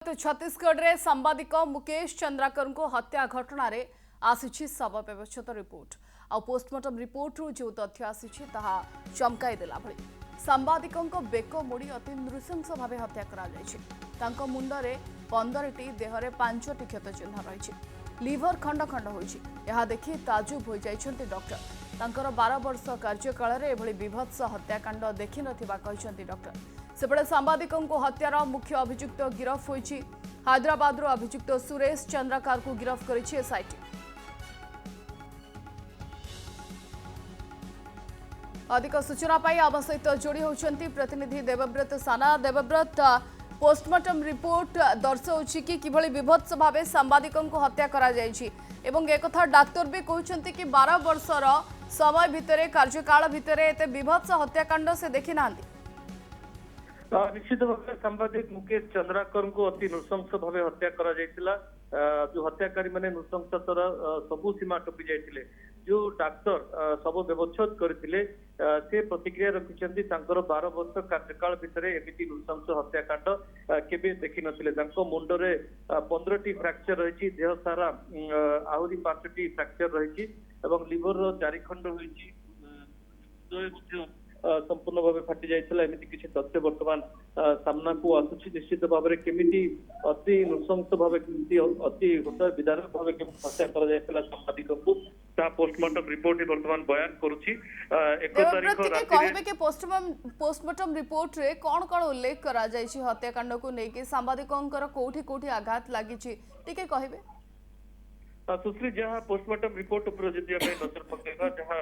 सहित छत्तीसगढ़ में सांबादिक मुकेश चंद्राकर को हत्या घटना रे आसी शव व्यवस्थित रिपोर्ट आ पोस्टमार्टम रिपोर्ट रू जो तथ्य आसी चमकाई देला भली सांबादिक बेक मोड़ी अति नृशंस भाव हत्या करा मुंडरे 15टी देहरे 5टी क्षत चिन्ह रही लिभर खंड खंड होइछि यहा देखि ताजुब हो जाइछन्ति डॉक्टर तांकर 12 वर्ष कार्यकाल रे एभली विभत्स हत्याकांड देखि नथिबा कहिसन्ति डॉक्टर सेपटे सांबादिकों को हत्यार मुख्य अभियुक्त गिरफ होइछि हैदराबाद अभियुक्त सुरेश चंद्राकर को गिरफ करिछि एसआईटी। अधिक सूचना पाई आम सहित जोड़ी होती प्रतिनिधि देवव्रत साना। देवव्रत, पोस्टमार्टम रिपोर्ट दर्शाऊँ कि किभली विभत्स भाव सांबादिकों को हत्या करा जायछि एवं एक कथा डाक्टर भी कहते कि 12 वर्षर समय भितर कार्यकाल भितर एते विभत्स हत्याकांड से देखि नांदी। निश्चित भाव सांबादिक मुकेश चंद्राकर को अति नृशंस भाव हत्या करा जायतिला। जो हत्याकारी माने नृशंसतार सबु सीमा टपी जाइतिले। जो डाक्टर सब व्यवच्छेद करथिले से प्रतिक्रिया रखिछन्ति तांकर 12 वर्ष कार्यकाल भितर एमिति नृशंस हत्याकांड केबे देखि नथिले। तांको मुंडरे 15टी फ्रैक्चर रहिछि, देह सारा आहुरी 5टी फ्रैक्चर रहिछि एवं लिवर 4 खंड होइछि, संपूर्ण भाव फाटी जाइछला। एमिति किछि तथ्य वर्तमान सामना को आसुछि। निश्चित भाव में केमिति अति नृशंस भाव केमिति अति हृदय विदारक भाव केमिति हत्या करा जाइछला सांबादिक को ता पोस्टमार्टम रिपोर्ट वर्तमान बयान करूछि। 1 तारिख राति कहबे के पोस्टमार्टम रिपोर्ट रे कोन उल्लेख करा जाइछि हत्याकांड को नेकी सांबादिकंकर कोठी कोठी आघात लागिछि टिके कहबे। सुश्री जहाँ पोस्टमार्टम रिपोर्ट उपर जदि आमे नजर पकेबा जहाँ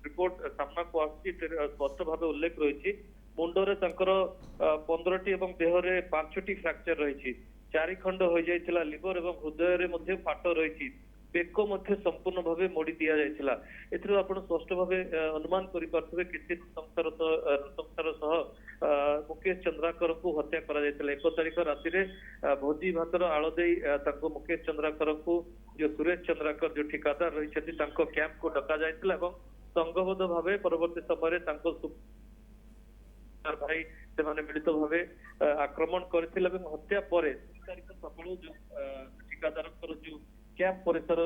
रिपोर्ट सामना को आसी स्पष्ट भाव उल्लेख रही मुंडरे 15टी एवं देहरे 5टी फ्रैक्चर रही 4 खंड हो जाइछला। लिवर एवं हृदय रे मध्य फाट रही बेक मध्य संपूर्ण भाव मोड़ी दि जाइछला। एथरो आपण स्पष्ट भाव अनुमान करि पारथबे केते संसार सह मुकेश चंद्राकर को हत्या करा जाइछला। 1 तारिख राति रे भोजी भातर आलो देई ताको मुकेश चंद्राकर को जो सुरेश चंद्राकर जो ठिकादार रही तांको कैंप को डका जाइछला एवं संघबद्ध भाव परवर्ती समय तांको भाई से मिलित भाव आक्रमण करथिले एवं हत्या पर 3 तारिख सकाळु जो ठिकादार जो कैंप परिसर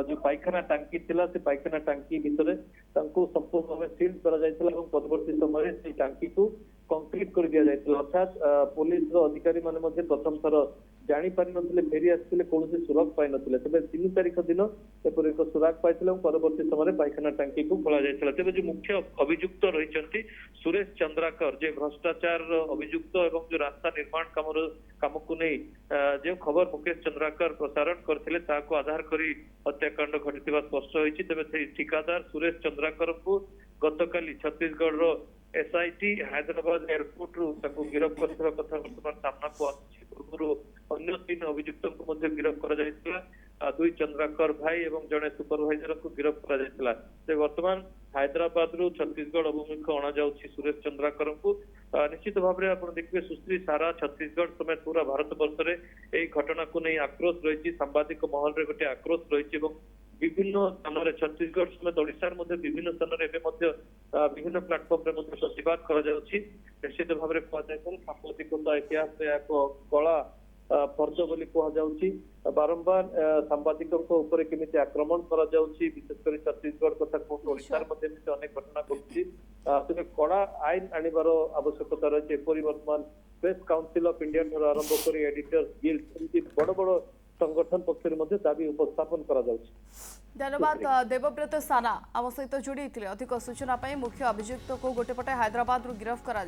जो पायखाना टांकी थिला से पायखाना टांकी भितर तांको संपूर्ण भाव सील करा जाइछला एवं परवर्ती समय से टांकी को कंक्रीट कर दिया जाइछला। अर्थात पुलिस अधिकारी माने मध्ये प्रथम थर जानी पारि नथिले फेरी आसिले कोनोसी सुरग पाइ नथिले। तबे 3 तारिख दिन एपर एक सुराग पाइथिले एवं परवर्ती समय पायखाना टांकी को खोला जाइछला। तबे जो मुख्य अभियुक्त रहिसंती सुरेश चंद्राकर जे भ्रष्टाचार अभियुक्त एवं जो रास्ता निर्माण काम को नहीं जो खबर मुकेश चंद्राकर प्रसारण करथिले ताको आधार करी हत्याकांड घटिथिबा स्पष्ट होइछि। तबे से ठिकादार सुरेश चंद्राकर को गतकाली छत्तीसगढ़ रो एसआईटी हैदराबाद एयरपोर्ट रू ताको गिरफ करथिबा कथा वर्तमान सामना को आछि। पूर्व अन्य 3 अभियुक्त को मध्य गिरफ करा जाइछला। 2 चंद्राकर भाई एवं जड़े सुपरवाइजर को गिरफ करा जाइछला। से वर्तमान हैदराबाद रू छत्तीसगढ़ अभिमुख अणा जाउछि सुरेश चंद्राकर को। निश्चित भाव में आप देखिए सुश्री सारा छत्तीसगढ़ समेत पूरा भारत वर्ष में यही घटना को नहीं आक्रोश रही सांबादिक महल रे गोटे आक्रोश रही विभिन्न स्थान में छत्तीसगढ़ समेत ओडिशार मध्य विभिन्न स्थान में विभिन्न प्लाटफर्म रे प्रतिवाद करा जाउछि। निश्चित भाव में कहते सांबादिकता इतिहास एक कला फर्ज बोली कहुछि। बारंबार सांबादिकों ऊपर केमिति आक्रमण करा जाउछि विशेषकर छत्तीसगढ़ कथा कहूँ ओडिशार मध्य अनेक घटना घटुछि। तेज कड़ा आईन आनिबार आवश्यकता रही वर्तमान प्रेस काउंसिल ऑफ इंडिया ठार आरंभ कर एडिटर्स गिल्ड बड़ बड़ संगठन पक्ष दाबी उपस्थापन करा जाउछि। धन्यवाद देवव्रत साना आम सहित जोड़ी अधिक सूचना मुख्य अभियुक्त को गोटेपटे हैदराबाद गिरफ करा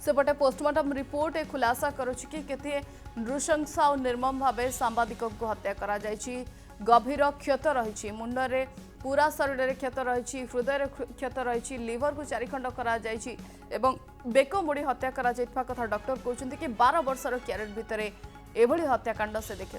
सेपटे पोस्टमार्टम रिपोर्ट खुलासा करुछि कि केते नृशंस और निर्मम भाव सांबादिक को हत्या करा जायछि। गभीर क्षत रही मुंडरे पूरा शरीर में क्षत रही हृदय क्षत रही लिवर को 4 खंड करा जायछि एवं बेक मोड़ी हत्या करा जायथिबा कथा डॉक्टर कहउछन्ति कि 12 वर्षर क्यारियर भितर एभली हत्याकांड से देखि